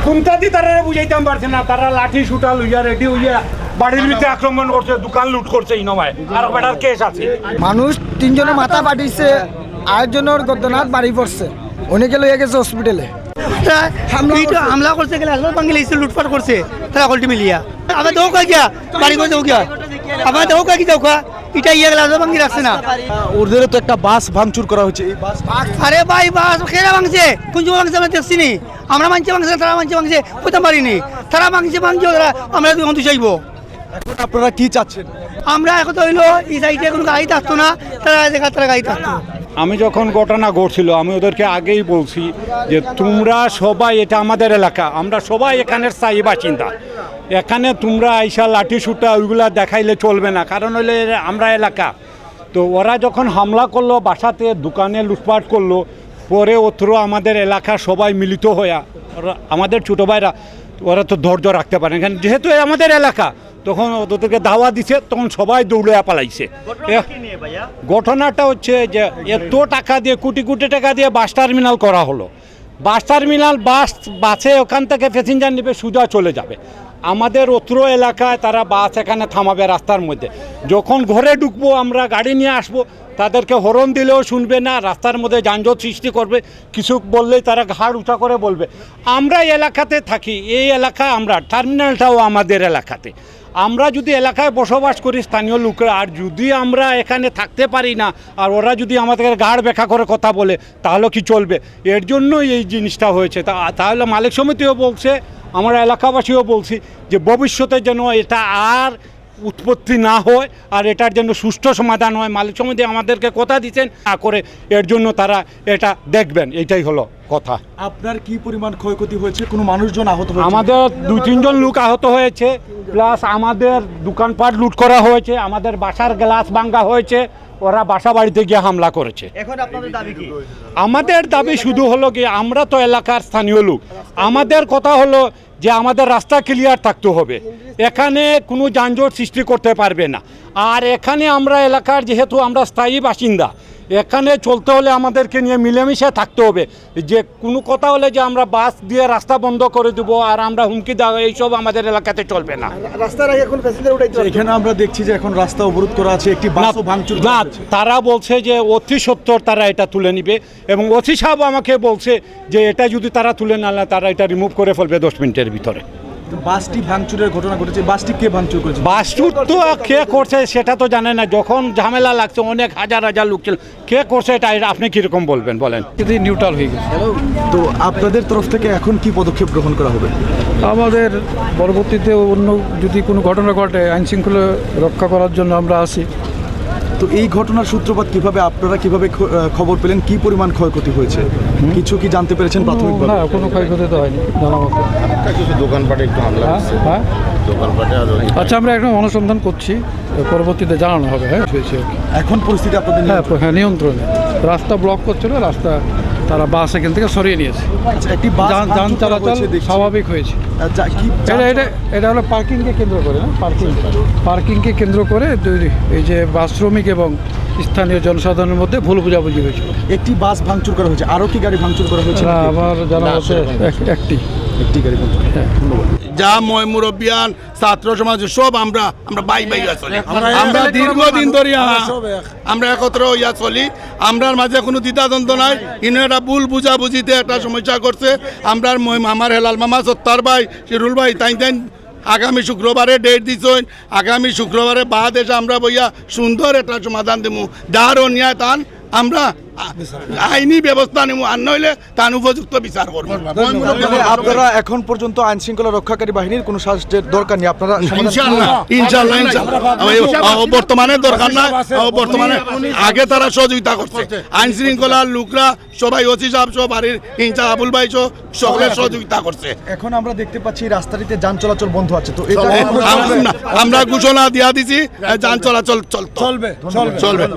কোনটা দিয়ে তারা বুঝাইতাম পারছে না, তারা লাঠি সুটা লইয়া রেডি হইয়া বাড়ির ভিতরে আক্রমণ করছে, দোকান লুট করছে, ইনমায় আর বেটার কেস আছে। মানুষ তিনজনের মাথা ফাটিছে, আরেকজনের গর্দনাথ বাড়ি পড়ছে, অনেকে লইয়া গেছে হসপিটালে। হামলা করছে গেলে বাঙালি এসে লুটপাট করছে তারা কলটি মিলিয়া আমার দেও কা গিয়া বাড়ি করে দেও গিয়া আমার দেও কা কি দেও কা এটা ইয়া গেল বাঙালি রাখছে না। ওদের তো একটা বাস ভাঙচুর করা হচ্ছে, এই বাস আরে ভাই বাস খেলা ভাঙছে কোন সময় ভাঙছে আমরা দেখছি নি, আমরা মানছে ভাঙছে তারা মানছে ভাঙছে কোথাও পারিনি, তারা ভাঙছে তারা আমরা দুই ঘন্টা চাইবো। এখন আপনারা কি চাচ্ছেন? আমরা এখন তো হইলো এই সাইডে কোনো গাড়ি থাকতো না, তারা দেখা তারা গাড়ি থাকতো। আমি যখন ঘটনা ঘটছিল আমি ওদেরকে আগেই বলছি যে তোমরা সবাই, এটা আমাদের এলাকা, আমরা সবাই এখানের স্থায়ী বাসিন্দা, এখানে তোমরা আইসা লাঠি সুটা ওইগুলা দেখাইলে চলবে না, কারণ হইলে আমরা এলাকা। তো ওরা যখন হামলা করলো, বাসাতে দোকানে লুটপাট করলো, পরে ওত্র আমাদের এলাকা সবাই মিলিত হইয়া, আমাদের ছোটো ভাইরা ওরা তো ধৈর্য রাখতে পারে না, যেহেতু আমাদের এলাকা, তখন ওদেরকে দাওয়া দিছে, তখন সবাই দৌড়ে পালাইছে। ঘটনাটা হচ্ছে যে এত টাকা দিয়ে, কোটি কোটি টাকা দিয়ে বাস টার্মিনাল করা হলো। বাস টার্মিনাল, বাসে ওখান থেকে প্যাসেঞ্জার নেবে, সোজা চলে যাবে। আমাদের অত্র এলাকায় তারা বাস এখানে থামাবে রাস্তার মধ্যে, যখন ঘরে ঢুকবো আমরা গাড়ি নিয়ে আসবো, তাদেরকে হরন দিলেও শুনবে না, রাস্তার মধ্যে যানজট সৃষ্টি করবে, কিছু বললেই তারা ঘাড় উঁচা করে বলবে। আমরা এলাকাতে থাকি, এই এলাকা আমরা, টার্মিনালটাও আমাদের এলাকাতে। আমরা যদি এলাকায় বসবাস করি স্থানীয় লোকরা, আর যদি আমরা এখানে থাকতে পারি না, আর ওরা যদি আমাদের গাড় ব্যাখ্যা করে কথা বলে, তাহলে কি চলবে? এর জন্যই এই জিনিসটা হয়েছে। তাহলে মালিক সমিতিও বলছে, আমরা এলাকাবাসীও বলছি যে ভবিষ্যতে যেন এটা আর উৎপত্তি না হয়, আর এটার জন্য সুষ্ঠু সমাধান হয়। মালিক সমিতি আমাদেরকে কথা দিচ্ছেন, না করে এর জন্য তারা এটা দেখবেন, এটাই হলো কথা। আপনার কি পরিমাণ ক্ষয়ক্ষতি হয়েছে? কোনো মানুষজন আহত হয়েছে? আমাদের 2-3 জন লোক আহত হয়েছে, প্লাস আমাদের দোকানপাট লুট করা হয়েছে, আমাদের বাসার গ্লাস ভাঙা হয়েছে, ওরা বাসা বাড়িতে গিয়ে হামলা করেছে। এখন আপনাদের দাবি কি? আমাদের দাবি শুধু হলো কি, আমরা তো এলাকার স্থানীয় লোক, আমাদের কথা হলো যে আমাদের রাস্তা ক্লিয়ার থাকতে হবে, এখানে কোনো যানজট সৃষ্টি করতে পারবে না। আর এখানে আমরা এলাকার, যেহেতু আমরা স্থায়ী বাসিন্দা, এখানে চলতে হলে আমাদেরকে নিয়ে মিলেমিশে থাকতে হবে। যে কোনো কথা হলে যে আমরা বাস দিয়ে রাস্তা বন্ধ করে দেবো আর আমরা হুমকি দেওয়া, এইসব আমাদের এলাকাতে চলবে না। রাস্তার আগে এখন প্যাসেঞ্জার উঠাইতে পারবে না। এখানে আমরা দেখছি যে এখন রাস্তা অবরোধ করা আছে, একটি বাসও ভাঙচুর করা না, হয়েছে। তারা বলছে যে অতি সত্বর তারা এটা তুলে নিবে, এবং ওসি সাহেব আমাকে বলছে যে এটা যদি তারা তুলে না নেয়, তারা এটা রিমুভ করে ফেলবে 10 মিনিটের ভিতরে। তো বাসটি ভাঙচুরের ঘটনা ঘটেছে, বাসটি কে ভাঙচুর করেছে? বাসটুর তো কে করছে সেটা তো জানে না, যখন ঝামেলা লাগছে অনেক হাজার হাজার লোক ছিল, কে করছে এটা আপনি কিরকম বলবেন বলেন? নিউট্রাল হয়ে গেছে। তো আপনাদের তরফ থেকে এখন কি পদক্ষেপ গ্রহণ করা হবে? আমাদের পরবর্তীতে অন্য যদি কোনো ঘটনা ঘটে, আইন শৃঙ্খলা রক্ষা করার জন্য আমরা আছি। তো এই ঘটনার সূত্রপাত কিভাবে, আপনারা কিভাবে খবর পেলেন? কি পরিমাণ ক্ষয়ক্ষতি হয়েছে কিছু কি জানতে পেরেছেন প্রাথমিকভাবে? না, কোনো ক্ষয়ক্ষতি তো হয়নি জানা মতো। কিছু দোকানপাটে একটু হামলা হচ্ছে, হ্যাঁ, দোকানপাটে আর আচ্ছা, আমরা এখন অনুসন্ধান করছি, পরবর্তীতে জানানো হবে। হ্যাঁ, হয়েছে। এখন পরিস্থিতি আপনাদের হ্যাঁ, নিয়ন্ত্রণে। রাস্তা ব্লক করছিল, রাস্তা তারা বাস এখান থেকে সরিয়ে নিয়েছে, একটি বাস যান ভাঙচুর করা চলাচল হয়েছে দেখছি। স্বাভাবিক হয়েছে। এটা হলো পার্কিংকে কেন্দ্র করে, না পার্কিংকে কেন্দ্র করে এই যে বাস শ্রমিক এবং স্থানীয় জনসাধারণের মধ্যে ভুল বোঝাবুঝি হয়েছে। একটি বাস ভাঙচুর করা হয়েছে, আরও কি গাড়ি ভাঙচুর করা হয়েছে? আমার জানা মতে একটি গাড়ি ভাঙচুর। ধন্যবাদ। যা মুরব্বিয়ান ছাত্র সমাজ সব আমরা বাই আসলে আমরা দীর্ঘদিন ধরে আমরা একত্র হইয়া চলি, আমরার মাঝে কোনো দ্বিধাদ্বন্দ্ব নাই। ইনো একটা ভুল বুঝাবুঝিতে একটা সমস্যা করছে। আমরা আমার হেলাল মামা সত্তার ভাই, শিরুল ভাই, তাই আগামী শুক্রবারে ডেট দিচ্ছেন, আগামী শুক্রবারে বাদ এসে আমরা বইয়া সুন্দর একটা সমাধান দেবো। যার অন্যায় তান আমরা আইনি ব্যবস্থা নেব, আর নইলে তার উপযুক্ত বিচার করবো। আপনারা এখন পর্যন্ত আইন শৃঙ্খলা রক্ষাকারী বাহিনীর কোনো সাহায্যের দরকার নেই, আপনারা ইনশাল্লাহ বর্তমানে দরকার না, বর্তমানে আগে তারা সহযোগিতা করছে, আইন শৃঙ্খলার লোকরা সবাই, ওসি সাহেব সব, বাড়ির ইনচার্জ আবুল ভাই সব, সকলের সহযোগিতা করছে। এখন আমরা দেখতে পাচ্ছি রাস্তাটিতে যান চলাচল বন্ধ আছে, তো আমরা ঘোষণা দিয়া দিছি যান চলাচল চলবে।